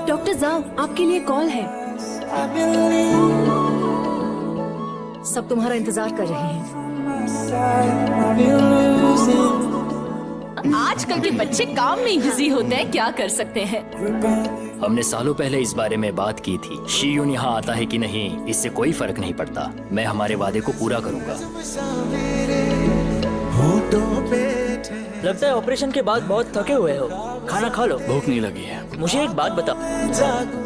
Doctor जाओ, आपके लिए कॉल है। सब तुम्हारा इंतजार कर रहे हैं। आजकल के बच्चे काम में ही बिजी होते हैं, क्या कर सकते हैं। हमने सालों पहले इस बारे में बात की थी। शियून यहाँ आता है कि नहीं, इससे कोई फर्क नहीं पड़ता। मैं हमारे वादे को पूरा करूँगा। लगता है ऑपरेशन के बाद बहुत थके हुए हो, खाना खा लो। भूख नहीं लगी है। मुझे एक बात बताओ,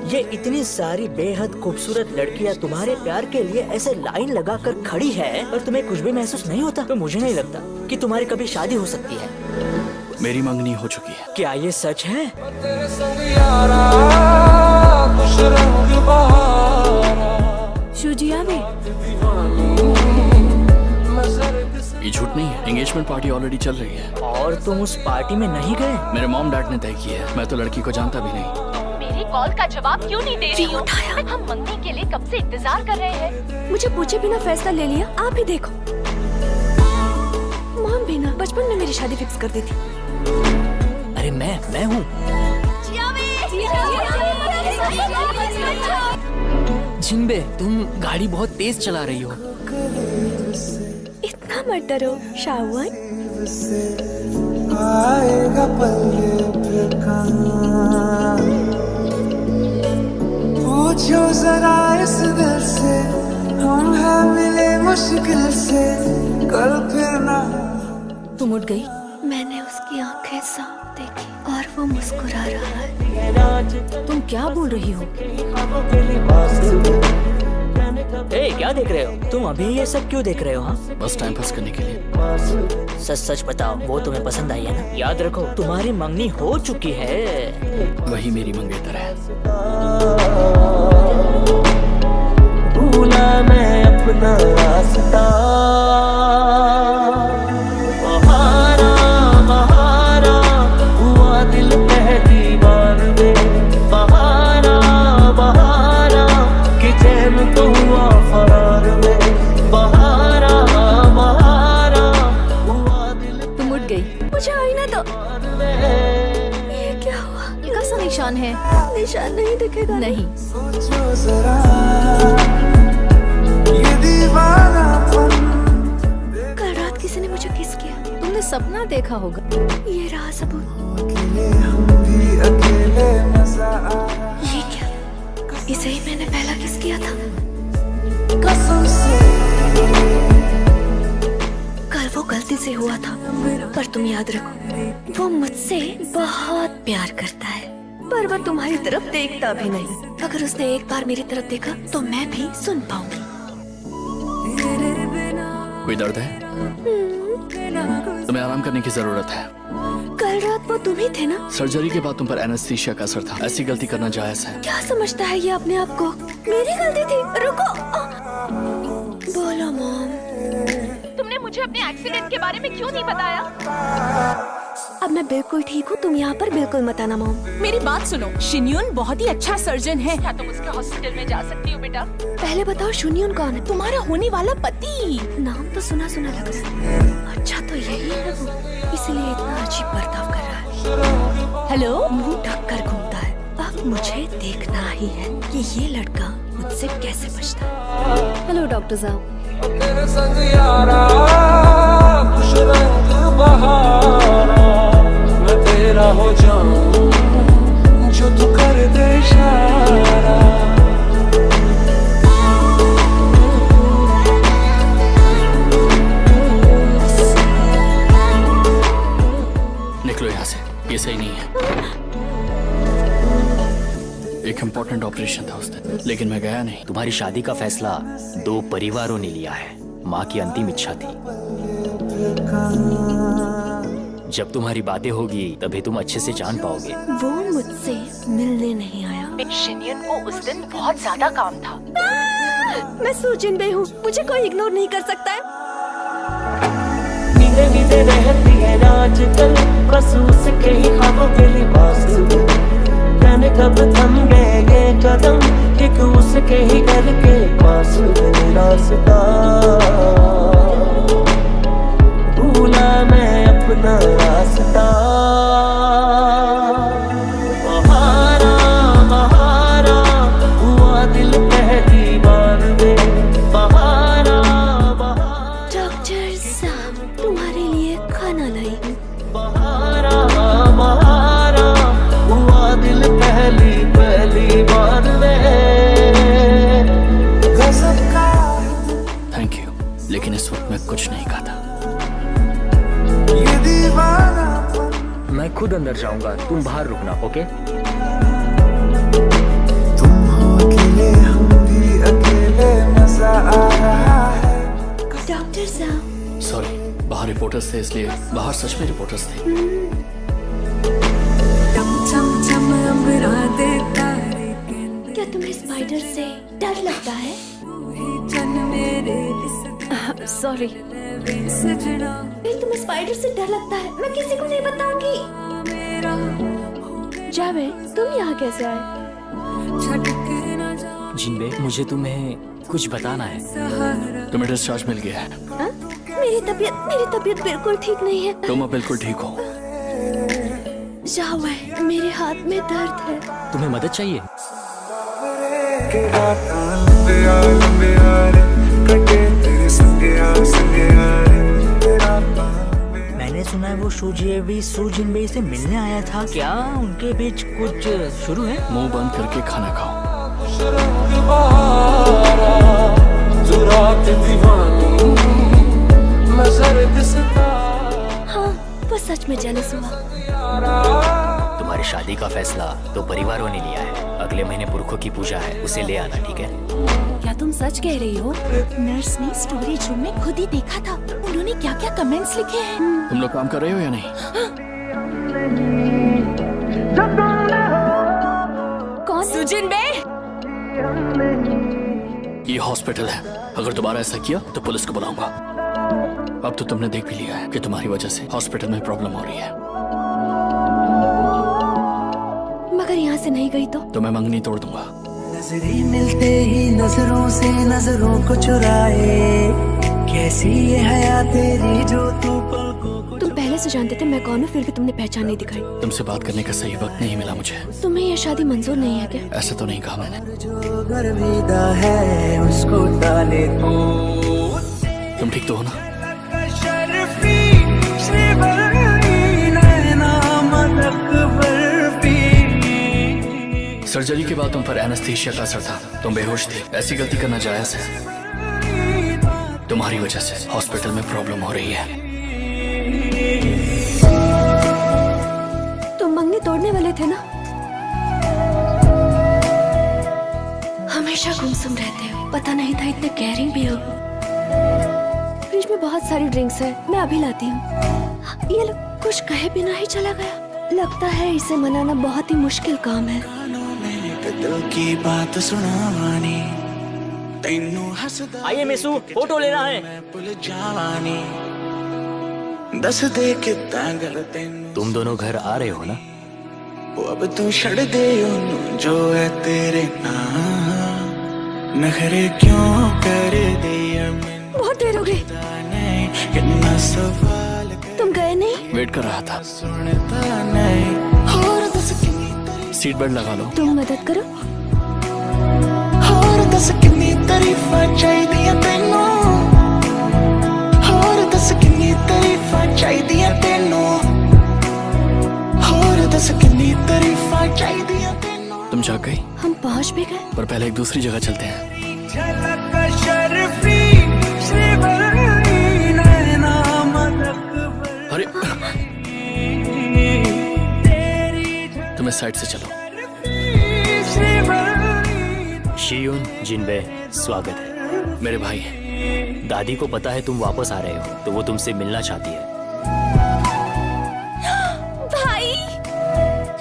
ये इतनी सारी बेहद खूबसूरत लड़कियां तुम्हारे प्यार के लिए ऐसे लाइन लगाकर खड़ी है और तुम्हें कुछ भी महसूस नहीं होता? तो मुझे नहीं लगता कि तुम्हारी कभी शादी हो सकती है। मेरी मंगनी हो चुकी है। क्या ये सच है? शुजिया भी ये झूठ नहीं है। एंगेजमेंट पार्टी ऑलरेडी चल रही है। और तुम उस पार्टी में नहीं गए? मेरे मॉम डैड ने तय किया है। मैं तो लड़की को जानता भी नहीं। मेरी कॉल का जवाब क्यों नहीं दे रही हो? हम मंगनी के लिए कब से इंतजार कर रहे हैं। मुझे पूछे बिना फैसला ले लिया। आप ही देखो, मॉम भी ना बचपन में मेरी शादी फिक्स कर दी थी। अरे मैं हूँ। जिनबे, तुम गाड़ी बहुत तेज चला रही हो। इतना मत डरो शाहवन। आएगा पल फिर कहाँ, पूछो जरा इस दिल से, हम हैं मिले मुश्किल से, कल फिर ना। तुम उठ गई। मैंने उसकी आंखें साफ देखी और वो मुस्कुरा रहा है। तुम क्या बोल रही हो? ए, क्या देख रहे हो तुम? अभी ये सब क्यों देख रहे हो? हाँ, बस टाइम पास करने के लिए। सच सच बताओ, वो तुम्हें पसंद आई है ना? याद रखो, तुम्हारी मंगनी हो चुकी है। वही मेरी मंगेतर है। भूला मैं अपना रास्ता, बहारा बहारा हुआ दिल पहली बार में, बहारा बहारा कि चैन तो हुआ फरार में, बहारा बहारा हुआ दिल। तुम उठ गई। मुझे आईना दो। ये क्या हुआ? कैसा निशान है? निशान नहीं दिखेगा। नहीं। सोचो जरा ये दीवानापन। कल रात किसी ने मुझे किस किया। तुमने सपना देखा होगा। ये रहा सबूत। अकेले हम भी अकेले मजा आया। ये क्या? इसे ही मैंने पहला किस किया था। कसम से कल वो गलती से हुआ था, पर तुम याद रखो, वो मुझसे बहुत प्यार करता है, पर वो तुम्हारी तरफ देखता भी नहीं। अगर उसने एक बार मेरी तरफ देखा तो मैं भी सुन पाऊंगी। कोई दर्द है? तुम्हें आराम करने की जरूरत है। कल रात वो तुम ही थे ना? सर्जरी के बाद तुम पर एनेस्थीसिया का असर था। ऐसी गलती करना जायज है। क्या समझता है ये अपने आप को? मेरी गलती थी। रुको। बोलो मॉम। तुमने मुझे अपने एक्सीडेंट के बारे में क्यों नहीं बताया? अब मैं बिल्कुल ठीक हूँ, तुम यहाँ पर बिल्कुल मत आना मॉम। मेरी बात सुनो, शिन्यून बहुत ही अच्छा सर्जन है। क्या तुम उसके हॉस्पिटल में जा सकती हो बेटा? पहले बताओ शुन्यून कौन है? तुम्हारा होने वाला पति। नाम तो सुना सुना लग रहा है। अच्छा तो यही है वो, इसलिए इतना अजीब बर्ताव कर रहा है। हेलो। मुंह ढक कर घूमता है। अब मुझे देखना ही है कि ये लड़का मुझसे कैसे बचता है। हेलो डॉक्टर साहब। तेरे संग यारा खुश रंग बहारा, मैं तेरा हो जाऊं जो तू कर दे इशारा। निकलो यहाँ से, ये सही नहीं है। एक इम्पोर्टेंट ऑपरेशन था उस दिन, लेकिन मैं गया नहीं। तुम्हारी शादी का फैसला दो परिवारों ने लिया है। माँ की अंतिम इच्छा थी। जब तुम्हारी बातें होगी तभी तुम अच्छे से जान पाओगे। वो मुझसे मिलने नहीं आया। शिन्यून को उस दिन बहुत ज्यादा काम था। मैं सूजिन बे हूँ, मुझे कोई इग्नोर नहीं कर सकता है। नींदे नींदे रहती है आजकल, बस उसके ही ख्वाबों के लिबास में। जाने कब थम गए ये कदम, एक उसके ही घर के पास रास्ता। भूला मैं अपना रास्ता। खाना लाई हूँ। बहारा बहारा हुआ दिल पहली पहली बार वे गजब का। थैंक यू, लेकिन इस वक्त मैं कुछ नहीं खाता। ये दीवाना मैं खुद अंदर जाऊंगा, तुम बाहर रुकना, ओके? तुम हो अकेले हम भी अकेले मजा आ रहा है। डॉक्टर साहब, सॉरी, बाहर रिपोर्टर्स थे इसलिए। बाहर सच में रिपोर्टर्स थे। क्या तुम्हें स्पाइडर से डर लगता है? सॉरी, तुम्हें स्पाइडर से डर लगता है? मैं किसी को नहीं बताऊंगी। जावेद, तुम यहाँ कैसे आए? जिनबे, मुझे तुम्हें कुछ बताना है। तुम्हें डिस्चार्ज मिल गया है। हाँ? मेरी तबीयत बिल्कुल ठीक नहीं है। तुम अब बिल्कुल ठीक हो। जावेद, मेरे हाथ में दर्द है। तुम्हें मदद चाहिए? मैंने सुना है वो सू जिनबे से मिलने आया था। क्या उनके बीच कुछ शुरू है? मुंह बंद करके खाना खाओ। हाँ, वो सच में जेलस हुआ। तुम्हारी शादी का फैसला तो परिवारों ने लिया है। अगले महीने पुरखों की पूजा है, उसे ले आना, ठीक है? क्या तुम सच कह रही हो? नर्स ने स्टोरेज रूम में खुद ही देखा था। उन्होंने क्या क्या कमेंट्स लिखे हैं। तुम लोग काम कर रहे हो या नहीं? कौन? सुजिन बे। ये हॉस्पिटल है। अगर दोबारा ऐसा किया तो पुलिस को बुलाऊंगा। अब तो तुमने देख भी लिया है कि तुम्हारी वजह से हॉस्पिटल में प्रॉब्लम हो रही है। मगर यहाँ से नहीं गई तो मैं मंगनी तोड़ दूंगा। नजरें मिलते ही नजरों से नजरों को चुराए, कैसी ये हया तेरी जो तू पलकों को। तुम पहले से जानते थे मैं कौन हूँ, फिर भी तुमने पहचान नहीं दिखाई। तुमसे बात करने का सही वक्त नहीं मिला मुझे। तुम्हें ये शादी मंजूर नहीं है क्या? ऐसे तो नहीं कहा मैंने। जो गर्विदा है उसको डाले तू। तुम ठीक तो हो ना? सर्जरी के बाद तुम पर एनेस्थीसिया का असर था। तुम बेहोश थी। ऐसी गलती करना जायज है। तुम्हारी वजह से हॉस्पिटल में प्रॉब्लम हो रही है। तुम मंगनी तोड़ने वाले थे ना? हमेशा गुमसुम रहते हो। पता नहीं था इतने केयरिंग भी हो। फ्रिज में बहुत सारी ड्रिंक्स है, मैं अभी लाती हूँ। ये लो, कुछ कहे बिना ही चला गया। लगता है इसे मनाना बहुत ही मुश्किल काम है। दिल की बात सुनावानी, तैनू हसदा आइए मिसू, फोटो लेना है। मैं भुल जावानी, दस दे कितना गल तैनू। तुम दोनों घर आ रहे हो ना? वो अब तू छड़ दे ओनू जो है तेरे नाम। नखरे क्यों कर दिया मैनू? बहुत देर हो गई। नहीं कितना सवाल तुम गए नहीं? वेट कर रहा था। सुनता नहीं। और दस कितनी सीट बेल्ट लगा लो। तुम मदद करो। और दस कितनी तारीफां चाहिदियां तैनू। और दस कितनी तारीफां चाहिदियां तैनू। और दस कितनी तारीफां चाहिदियां तैनू। तुम जाग गई? हम पहुँच भी गए। पर पहले एक दूसरी जगह चलते हैं। झलक शर्फी श्रीवल्ली नैना मदक। अरे तुम इस साइड से चलो। शियून, जिनबे, स्वागत है। मेरे भाई। दादी को पता है तुम वापस आ रहे हो, तो वो तुमसे मिलना चाहती है। भाई,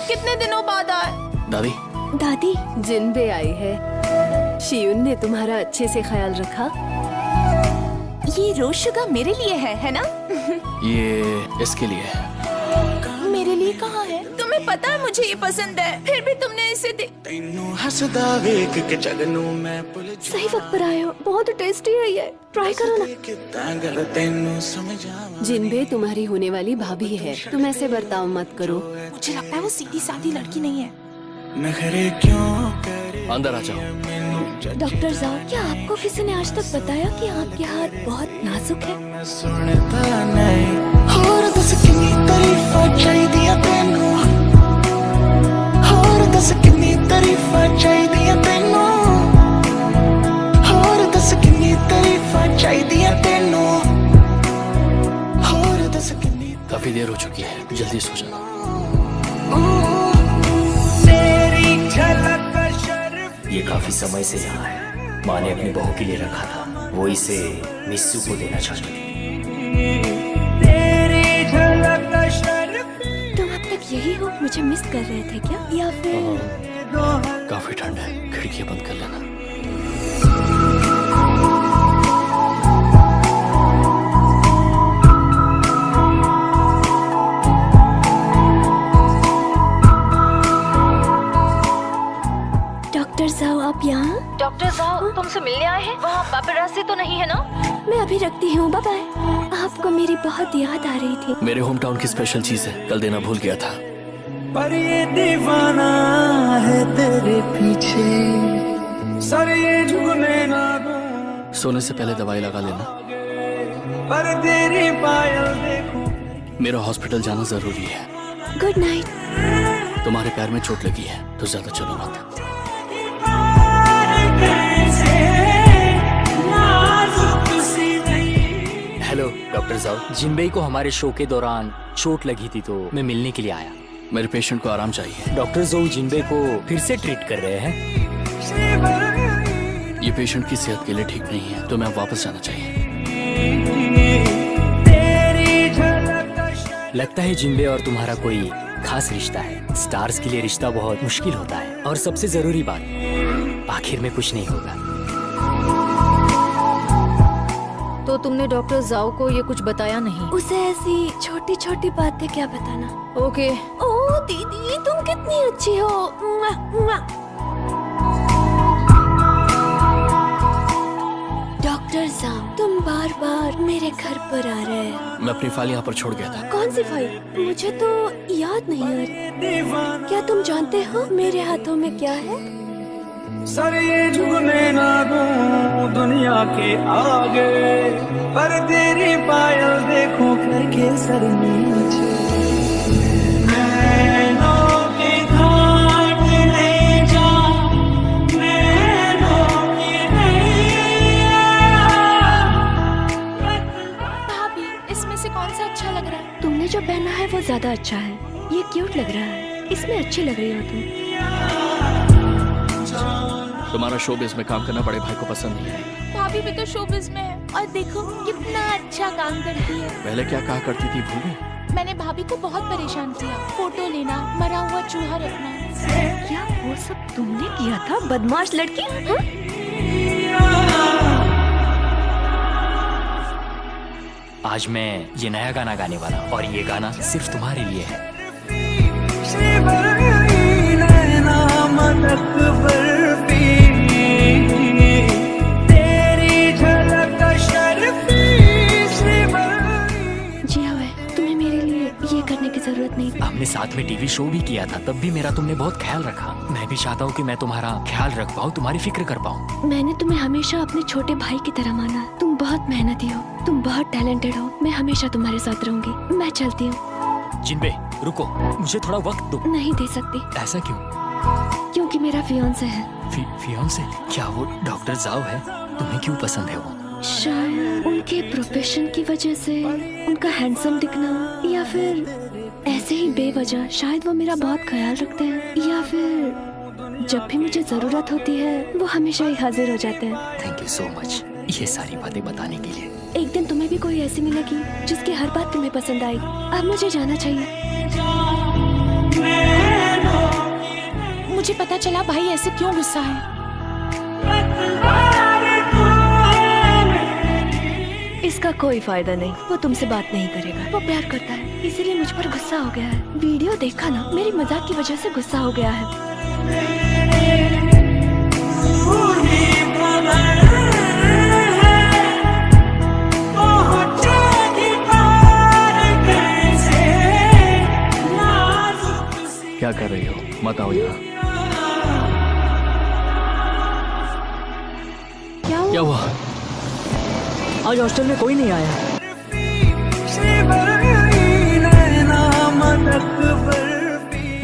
कितने दिनों बाद आए। दादी, दादी, जिनबे आई है। शियून ने तुम्हारा अच्छे से ख्याल रखा। ये रोज शुगर मेरे लिए है ना? ये इसके लिए है। मेरे लिए कहाँ है? तुम्हें पता है मुझे ये पसंद है, फिर भी तुमने इसे दे। तैनू हसदा वेख के जगनू मैं भुल सही वक्त पर आए हो। बहुत टेस्टी है ये, ट्राई करो ना। कितना गल तैनू समझावा। जिनबे तुम्हारी होने वाली भाभी है, तुम ऐसे बर्ताव मत करो। मुझे लगता है वो सीधी सादी लड़की नहीं है। नखरे क्यों कर अंदर आ जाओ। मैनू डॉक्टर साहब, क्या आपको किसी ने आज तक बताया कि आपके हाथ बहुत नाजुक है? मैं सुनता नहीं। और काफी देर हो चुकी है, जल्दी सो जाना। ये काफी समय से यहाँ है। माँ ने अपनी बहू के लिए रखा था, वो इसे मिस्सू को देना चाहती थी। तुम अब तक यही हो, मुझे मिस कर रहे थे क्या, या फिर काफी ठंड है, खिड़कियां बंद कर लेना। डॉक्टर साहब आप यहाँ? डॉक्टर साहब तुमसे मिलने आए हैं? वहाँ पापरासी तो नहीं है ना? मैं अभी रखती हूँ, बाय बाय। आपको मेरी बहुत याद आ रही थी। मेरे होम टाउन की स्पेशल चीज है, कल देना भूल गया था। पर ये दीवाना है तेरे पीछे, सर ये झुकने ना दूं, सोने से पहले दवाई लगा लेना। पर तेरी पायल देखो। मेरा हॉस्पिटल जाना जरूरी है। Good night. तुम्हारे पैर में चोट लगी है तो ज्यादा चलो मत। हेलो डॉक्टर साहब, जिनबे को हमारे शो के दौरान चोट लगी थी तो मैं मिलने के लिए आया। मेरे पेशेंट को आराम चाहिए। डॉक्टर जोऊ जिनबे को फिर से ट्रीट कर रहे हैं। ये पेशेंट की सेहत के लिए ठीक नहीं है, तो मैं अब वापस जाना चाहिए। लगता है जिनबे और तुम्हारा कोई खास रिश्ता है। स्टार्स के लिए रिश्ता बहुत मुश्किल होता है। और सबसे जरूरी बात, आखिर में कुछ नहीं होगा। तो तुमने डॉक्टर जाओ को ये कुछ बताया नहीं? उसे ऐसी छोटी छोटी बातें क्या बताना। ओके। ओ दीदी, तुम कितनी अच्छी हो। मुआ, मुआ। डॉक्टर साहब, तुम बार बार मेरे घर पर आ रहे हैं। मैं अपनी फाइल यहाँ पर छोड़ गया था। कौन सी फाइल? मुझे तो याद नहीं आ रही। क्या तुम जानते हो मेरे हाथों में क्या है? सर ये झुकने ना दूं दुनिया के आगे, पर तेरी पायल देखो करके सर नीचे। नैनों के घाट ले जा, नैनों की नैया। भाभी, इसमें से कौन सा अच्छा लग रहा है? तुमने जो पहना है वो ज्यादा अच्छा है। ये क्यूट लग रहा है, इसमें अच्छी लग रही हो तुम। तुम्हारा शोबिज़ में काम करना बड़े भाई को पसंद नहीं है। भाभी भी तो शोबिज़ में है और देखो कितना अच्छा काम करती है। पहले क्या कहा करती थी, भूल गई? मैंने भाभी को बहुत परेशान किया। फोटो लेना, मरा हुआ चूहा रखना। क्या वो सब तुमने किया था, बदमाश लड़की? हाँ? आज मैं ये नया गाना गाने वाला हूँ और ये गाना सिर्फ तुम्हारे लिए है। जी हाँ, तुम्हें मेरे लिए ये करने की जरूरत नहीं थी। हमने साथ में टीवी शो भी किया था, तब भी मेरा तुमने बहुत ख्याल रखा। मैं भी चाहता हूँ कि मैं तुम्हारा ख्याल रख पाऊँ, तुम्हारी फिक्र कर पाऊँ। मैंने तुम्हें हमेशा अपने छोटे भाई की तरह माना। तुम बहुत मेहनती हो, तुम बहुत टैलेंटेड हो। मैं हमेशा तुम्हारे साथ रहूंगी। मैं चलती हूँ। जिनबे रुको, मुझे थोड़ा वक्त दो। नहीं दे सकती, ऐसा क्यों? क्योंकि मेरा फियांसे है। फियांसे? क्या वो डॉक्टर जाओ है? तुम्हें क्यों पसंद है वो? शायद उनके प्रोफेशन की वजह से, उनका हैंडसम दिखना, या फिर ऐसे ही बेवजह। शायद वो मेरा बहुत ख्याल रखते हैं, या फिर जब भी मुझे जरूरत होती है वो हमेशा ही हाजिर हो जाते हैं। थैंक यू सो मच ये सारी बातें बताने के लिए। एक दिन तुम्हें भी कोई ऐसी मिलेगी जिसकी हर बात तुम्हें पसंद आई। अब मुझे जाना चाहिए। मुझे पता चला भाई ऐसे क्यों गुस्सा है। इसका कोई फायदा नहीं, वो तुमसे बात नहीं करेगा। वो प्यार करता है, इसीलिए मुझ पर गुस्सा हो गया है। वीडियो देखा ना, मेरी मजाक की वजह से गुस्सा हो गया है। क्या कर रही हो? मत आओ यहाँ। क्या हुआ? आज हॉस्टल में कोई नहीं आया।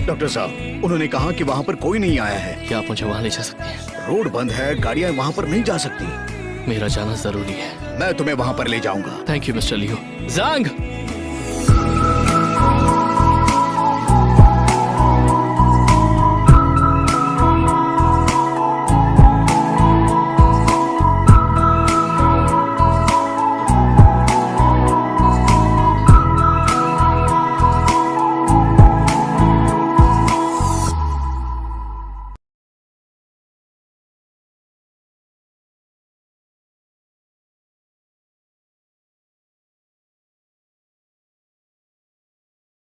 डॉक्टर साहब, उन्होंने कहा कि वहाँ पर कोई नहीं आया है। क्या आप मुझे वहाँ ले जा सकते हैं? रोड बंद है, गाड़ियाँ वहाँ पर नहीं जा सकती। मेरा जाना जरूरी है। मैं तुम्हें वहाँ पर ले जाऊंगा। Thank you mister Leo. Jang,